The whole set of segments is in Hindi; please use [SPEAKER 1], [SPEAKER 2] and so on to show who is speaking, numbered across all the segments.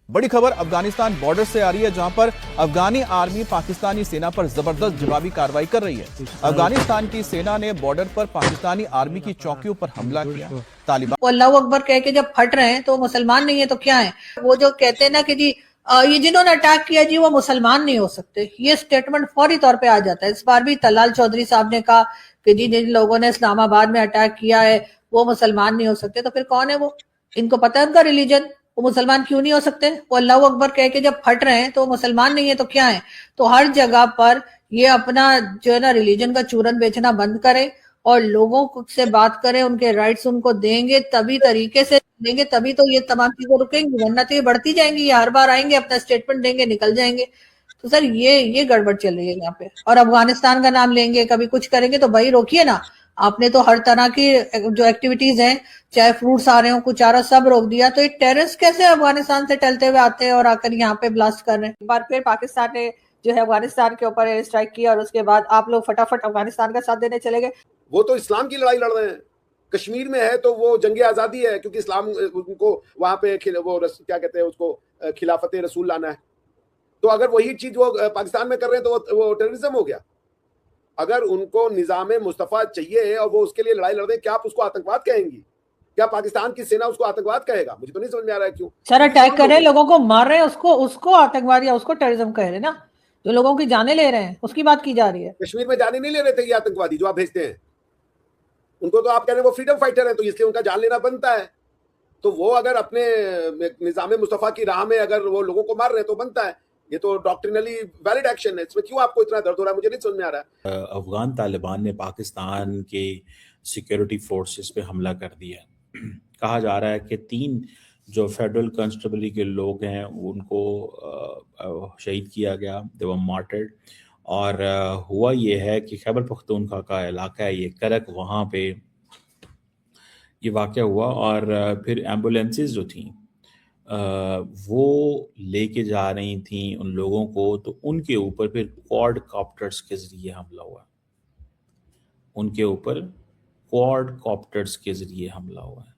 [SPEAKER 1] बड़ी खबर अफगानिस्तान बॉर्डर से आ रही है, जहां पर अफगानी आर्मी पाकिस्तानी सेना पर जबरदस्त जवाबी कार्रवाई कर रही है। अफगानिस्तान की सेना ने बॉर्डर पर पाकिस्तानी आर्मी की चौकियों पर हमला किया। तालिबान
[SPEAKER 2] वो अल्लाह अकबर कह के जब फट रहे हैं तो मुसलमान नहीं है तो क्या है? वो जो कहते हैं ना कि जी ये जिन्होंने अटैक किया जी वो मुसलमान नहीं हो सकते, ये स्टेटमेंट फौरी तौर पे आ जाता है। इस बार भी तलाल चौधरी साहब ने कहा कि जी जिन लोगों ने इस्लामाबाद में अटैक किया है वो मुसलमान नहीं हो सकते। तो फिर कौन है वो? इनको पता है उनका रिलीजन, वो मुसलमान क्यों नहीं हो सकते? वो अल्लाह अकबर कह के जब फट रहे हैं तो मुसलमान नहीं है तो क्या है? तो हर जगह पर ये अपना जो है ना रिलीजन का चूरन बेचना बंद करें और लोगों से बात करें, उनके राइट्स उनको देंगे, तभी तरीके से देंगे, तभी तो ये तमाम चीजें रुकेंगी, वरना तो ये बढ़ती जाएंगी। ये हर बार आएंगे, अपना स्टेटमेंट देंगे, निकल जाएंगे। तो सर ये गड़बड़ चल रही है यहाँ पे। और अफगानिस्तान का नाम लेंगे, कभी कुछ करेंगे, तो भाई रोकिए ना। आपने तो हर तरह की जो एक्टिविटीज हैं, चाहे फ्रूट्स आ रहे हो, कुछ आ रहा, सब रोक दिया। तो ये टेररिस्ट कैसे अफगानिस्तान से टलते हुए आते हैं और आकर यहाँ पे ब्लास्ट कर रहे हैं? एक बार फिर पाकिस्तान ने जो है अफगानिस्तान के ऊपर एयर स्ट्राइक किया और उसके बाद आप लोग फटाफट अफगानिस्तान का साथ देने चले गए।
[SPEAKER 3] वो तो इस्लाम की लड़ाई लड़ रहे हैं। कश्मीर में है तो वो जंग आज़ादी है, क्योंकि इस्लाम उनको वहां पे वो क्या कहते हैं उसको, खिलाफत रसूल लाना है। तो अगर वही चीज वो पाकिस्तान में कर रहे हैं तो वो टेररिज्म हो गया। अगर उनको निजाम मुस्तफा चाहिए और वो उसके लिए लड़ाई लड़ रहे हैं, क्या आप उसको आतंकवाद कहेंगी? क्या पाकिस्तान की सेना उसको आतंकवाद कहेगा? मुझे तो नहीं समझ में आ रहा है क्यों
[SPEAKER 2] सर अटैक कर रहे हैं, लोगों को मार रहे हैं, उसको आतंकवाद या उसको टेररिज्म कह रहे हैं ना। जो लोगों की जानें ले रहे हैं उसकी बात की जा रही है।
[SPEAKER 3] कश्मीर में जाने नहीं ले रहे थे ये आतंकवादी जो आप भेजते हैं उनको, तो आप कह रहे हैं वो फ्रीडम फाइटर है तो इसलिए उनका जान लेना बनता है। तो वो अगर अपने निजाम मुस्तफा की राह में अगर वो लोगों को मार रहे हैं तो बनता है। ये तो डॉक्ट्रिनली वैलिड एक्शन है, इसमें क्यों आपको इतना दर्द हो रहा है? मुझे नहीं समझ में आ रहा है।
[SPEAKER 4] अफगान तालिबान ने पाकिस्तान के सिक्योरिटी फोर्सेस पे हमला कर दिया। कहा जा रहा है कि 3 जो फेडरल कांस्टेबली के लोग हैं उनको शहीद किया गया, दे वर मार्टर्ड। और हुआ ये है कि खैबर पख्तूनख्वा का इलाका है ये, करक, वहाँ पे ये वाक़या हुआ। और फिर एम्बुलेंसेस जो थी वो लेके जा रही थी उन लोगों को, तो उनके ऊपर फिर क्वाड कॉप्टर्स के ज़रिए हमला हुआ। उनके ऊपर क्वाड कॉप्टर्स के ज़रिए हमला हुआ है।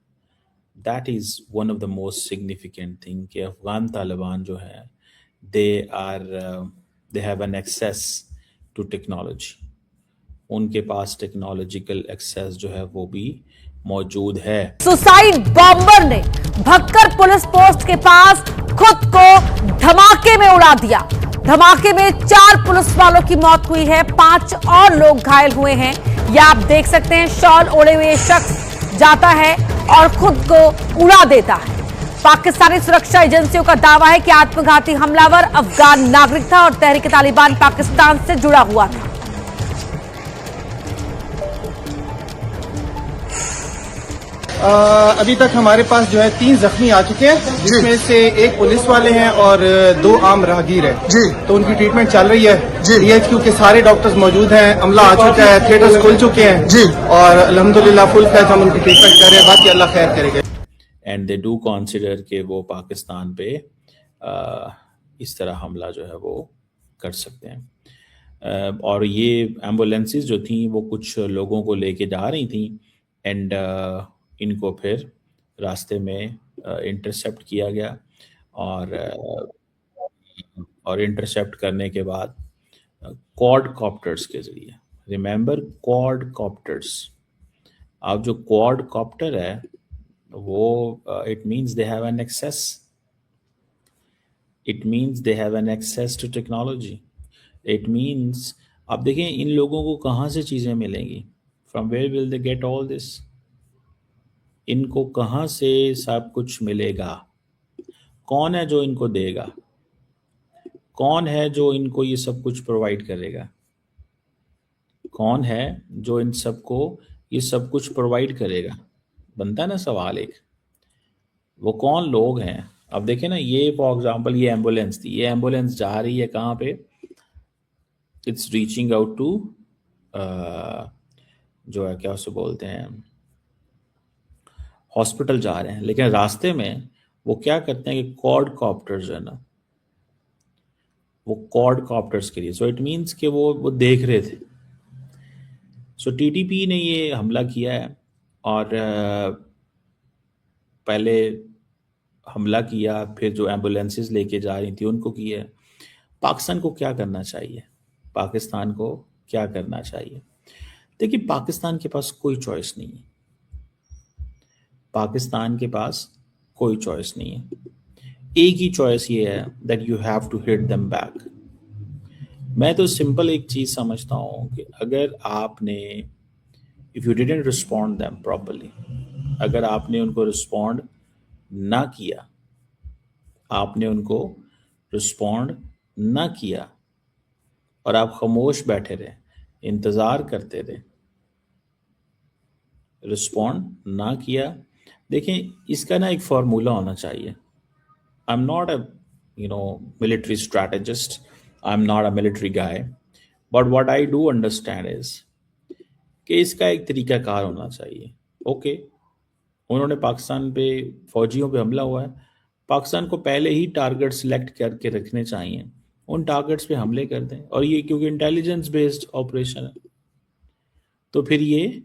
[SPEAKER 4] That is one of the most significant thing कि अफ़गान तालिबान जो है they have an access to technology. उनके पास टेक्नोलॉजिकल एक्सेस जो है वो भी मौजूद है।
[SPEAKER 5] सुसाइड बॉम्बर ने भक्कर पुलिस पोस्ट के पास खुद को धमाके में उड़ा दिया। धमाके में 4 पुलिस वालों की मौत हुई है, 5 और लोग घायल हुए हैं। यह आप देख सकते हैं, शॉल ओढ़े हुए शख्स जाता है और खुद को उड़ा देता है। पाकिस्तानी सुरक्षा एजेंसियों का दावा है कि आत्मघाती हमलावर अफगान नागरिक था और तहरीक तालिबान पाकिस्तान से जुड़ा हुआ था।
[SPEAKER 6] अभी तक हमारे पास जो है 3 जख्मी आ चुके हैं, जिसमें से एक पुलिस वाले हैं और 2 आम राहगीर हैं जी। तो उनकी ट्रीटमेंट चल रही है जी। DHQ के सारे डॉक्टर्स मौजूद हैं, अमला आ चुका है, थिएटर्स खुल चुके हैं जी। और अल्हम्दुलिल्लाह फुल फ्लैज हम उनकी ट्रीटमेंट कर रहे हैं। बाकी अल्लाह खैर करेगा।
[SPEAKER 4] एंड दे डू कंसिडर कि वो पाकिस्तान पे इस तरह हमला जो है वो कर सकते हैं। और ये एम्बुलेंसेस जो थी वो कुछ लोगों को लेके जा रही थी एंड इनको फिर रास्ते में इंटरसेप्ट किया गया। और इंटरसेप्ट करने के बाद क्वाड कॉप्टर्स के ज़रिए, रिमेंबर क्वाड कॉप्टर्स, अब जो क्वाड कॉप्टर है वो it means they have an access, it means they have an access to technology. It means अब देखें इन लोगों को कहाँ से चीज़ें मिलेंगी, from where will they get all this? इनको कहाँ से सब कुछ मिलेगा? कौन है जो इनको देगा? कौन है जो इनको ये सब कुछ प्रोवाइड करेगा? कौन है जो इन सबको ये सब कुछ प्रोवाइड करेगा? बनता है ना सवाल एक, वो कौन लोग हैं? अब देखें ना, ये फॉर एग्जांपल ये एम्बुलेंस थी, ये एम्बुलेंस जा रही है कहाँ पे? इट्स रीचिंग आउट टू जो है क्या उसे बोलते हैं, हॉस्पिटल जा रहे हैं। लेकिन रास्ते में वो क्या करते हैं कि क्वाड कॉप्टर्स है ना, वो क्वाड कॉप्टर्स के लिए, सो इट मीन्स कि वो देख रहे थे। सो TTP ने ये हमला किया है और पहले हमला किया, फिर जो एम्बुलेंसेस लेके जा रही थी उनको किया। पाकिस्तान को क्या करना चाहिए? पाकिस्तान को क्या करना चाहिए? देखिए, पाकिस्तान के पास कोई चॉइस नहीं है। पाकिस्तान के पास कोई चॉइस नहीं है। एक ही चॉइस ये है that you have to hit them back. मैं तो सिंपल एक चीज समझता हूं कि अगर आपने if you didn't respond them properly, अगर आपने उनको रिस्पॉन्ड ना किया, आपने उनको रिस्पॉन्ड ना किया और आप खामोश बैठे रहे, इंतजार करते रहे, रिस्पॉन्ड ना किया, देखें इसका ना एक फार्मूला होना चाहिए। I am not a military strategist, I am not a military guy, but what I do understand is कि इसका एक तरीकाकार होना चाहिए। ओके, उन्होंने पाकिस्तान पे फौजियों पे हमला हुआ है, पाकिस्तान को पहले ही टारगेट सिलेक्ट करके रखने चाहिए, उन टारगेट्स पे हमले कर दें। और ये क्योंकि इंटेलिजेंस बेस्ड ऑपरेशन है, तो फिर ये,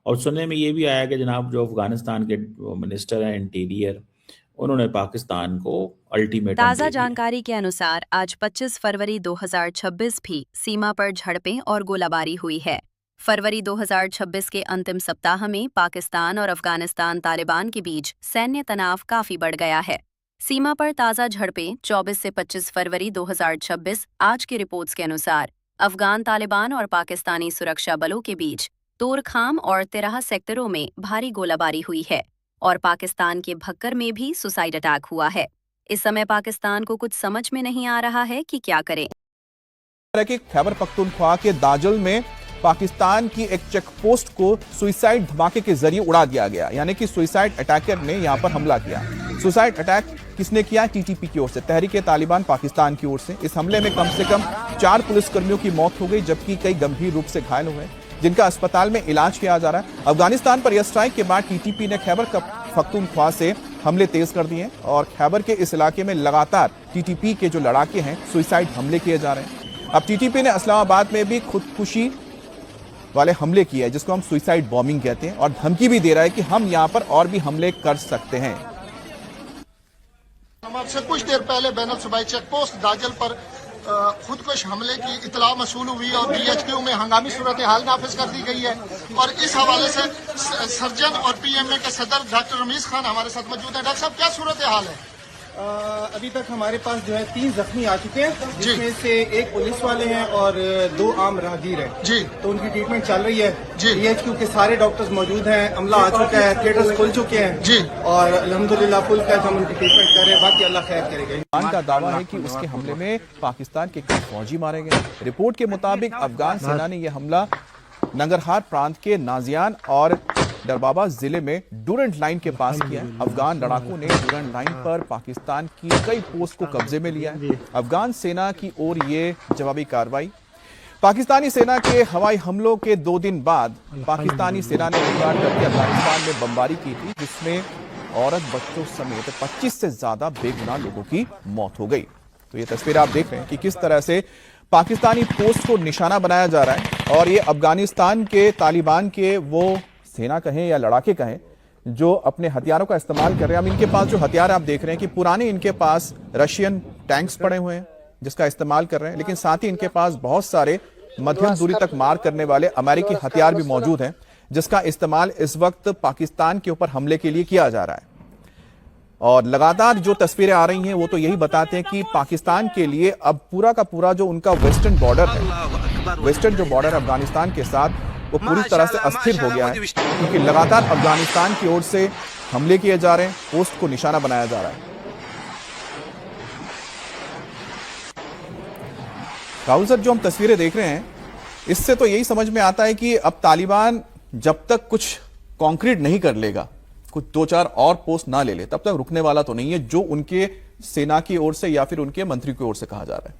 [SPEAKER 4] और सुनने में ये भी आया कि जनाब जो अफगानिस्तान के मिनिस्टर हैं इंटीरियर, उन्होंने पाकिस्तान को अल्टीमेटम
[SPEAKER 7] ताज़ा
[SPEAKER 4] दे दिया।
[SPEAKER 7] जानकारी के अनुसार आज 25 फरवरी 2026 भी सीमा पर झड़पें और गोलाबारी हुई है। फरवरी 2026 के अंतिम सप्ताह में पाकिस्तान और अफगानिस्तान तालिबान के बीच सैन्य तनाव काफी बढ़ गया है। सीमा पर ताज़ा झड़पें 24 से 25 फरवरी 2026 आज की रिपोर्ट्स के अनुसार अफगान तालिबान और पाकिस्तानी सुरक्षा बलों के बीच तोरखाम और तिराह सेक्टरों में भारी गोलाबारी हुई है और पाकिस्तान के भक्कर में भी सुसाइड अटैक हुआ है। इस समय पाकिस्तान को कुछ समझ में नहीं आ रहा है कि क्या करें।
[SPEAKER 1] खैबर पख्तूनख्वा के दाजल में पाकिस्तान की एक चेक पोस्ट को सुइसाइड धमाके के जरिए उड़ा दिया गया, यानी कि सुइसाइड अटैकर ने यहां पर हमला किया। सुइसाइड अटैक किसने किया? टीटीपी की ओर से, तहरीक तालिबान पाकिस्तान की ओर से। इस हमले में कम से कम 4 पुलिसकर्मियों की मौत हो गई, जबकि कई गंभीर रूप से घायल हुए, जिनका अस्पताल में इलाज किया जा रहा है। अफगानिस्तान पर यह स्ट्राइक के बाद टीटीपी ने खैबर पख्तूनख्वा से हमले तेज कर दिए और खैबर के इस इलाके में लगातार टीटीपी के जो लड़ाके हैं सुइसाइड हमले किए जा रहे हैं। अब टीटीपी ने इस्लामाबाद में भी खुदकुशी वाले हमले किए हैं, जिसको हम सुइसाइड बॉम्बिंग कहते हैं, और धमकी भी दे रहा है कि हम यहां पर और भी हमले कर सकते हैं।
[SPEAKER 8] से कुछ देर पहले बैनल सूबाई चेक पोस्ट दाजल पर खुदकुश हमले की इतला मसूल हुई और बीएचक्यू में हंगामी सूरत हाल नाफिज कर दी गई है। और इस हवाले से सर्जन और पीएमए के सदर डॉक्टर रमीज खान हमारे साथ मौजूद हैं। डॉक्टर साहब, क्या सूरत हाल है?
[SPEAKER 6] अभी तक हमारे पास जो है 3 जख्मी आ चुके हैं, जिसमें से एक पुलिस वाले हैं और 2 आम राहगीर हैं
[SPEAKER 8] जी।
[SPEAKER 6] तो उनकी ट्रीटमेंट चल रही है
[SPEAKER 8] जी।
[SPEAKER 6] बीएचक्यू के सारे डॉक्टर्स मौजूद हैं, अमला आ चुका है, थिएटर्स खुल चुके हैं
[SPEAKER 8] जी,
[SPEAKER 6] और अल्हम्दुलिल्लाह फुल कैश हम उनकी ट्रीटमेंट कर रहे हैं। बाकी अल्लाह खैर करेगा।
[SPEAKER 1] पाकिस्तान का दावा है कि उसके हमले में पाकिस्तान के कई फौजी मारे गए। रिपोर्ट के मुताबिक अफगान सेना ने यह हमला नंगरहार प्रांत के नाजियान और डरबाबा जिले में डूरंट लाइन के पास किया। अफगान लड़ाकों ने डूरंट लाइन पर पाकिस्तान की कई पोस्ट को कब्जे में लिया है। अफगान सेना की ओर ये जवाबी कार्रवाई। पाकिस्तानी सेना के हवाई हमलों के 2 दिन बाद पाकिस्तानी सेना ने हमला करके अफगानिस्तान में बमबारी की थी, जिसमें औरत बच्चों समेत 25 से ज्यादा बेगुनाह लोगों की मौत हो गई। तो ये तस्वीर आप देख रहे हैं कि किस तरह से पाकिस्तानी पोस्ट को निशाना बनाया जा रहा है। और ये अफगानिस्तान के तालिबान के वो सेना कहें या लड़ाके कहें जो अपने हथियारों का इस्तेमाल कर रहे हैं। अब इनके पास जो हथियार आप देख रहे हैं कि पुराने इनके पास रशियन टैंक्स पड़े हुए हैं जिसका इस्तेमाल कर रहे हैं, लेकिन साथ ही इनके पास बहुत सारे मध्यम दूरी तक मार करने वाले अमेरिकी हथियार भी मौजूद हैं, जिसका इस्तेमाल इस वक्त पाकिस्तान के ऊपर हमले के लिए किया जा रहा है। और लगातार जो तस्वीरें आ रही हैं वो तो यही बताते हैं कि पाकिस्तान के लिए अब पूरा का पूरा जो उनका वेस्टर्न बॉर्डर है, वेस्टर्न जो बॉर्डर अफगानिस्तान के साथ, वो पूरी तरह से अस्थिर हो गया है, क्योंकि लगातार अफगानिस्तान की ओर से हमले किए जा रहे हैं, पोस्ट को निशाना बनाया जा रहा है। राहुल सर, जो हम तस्वीरें देख रहे हैं इससे तो यही समझ में आता है कि अब तालिबान जब तक कुछ कॉन्क्रीट नहीं कर लेगा, कुछ 2-4 और पोस्ट ना ले ले, तब तक रुकने वाला तो नहीं है, जो उनके सेना की ओर से या फिर उनके मंत्री की ओर से कहा जा रहा है।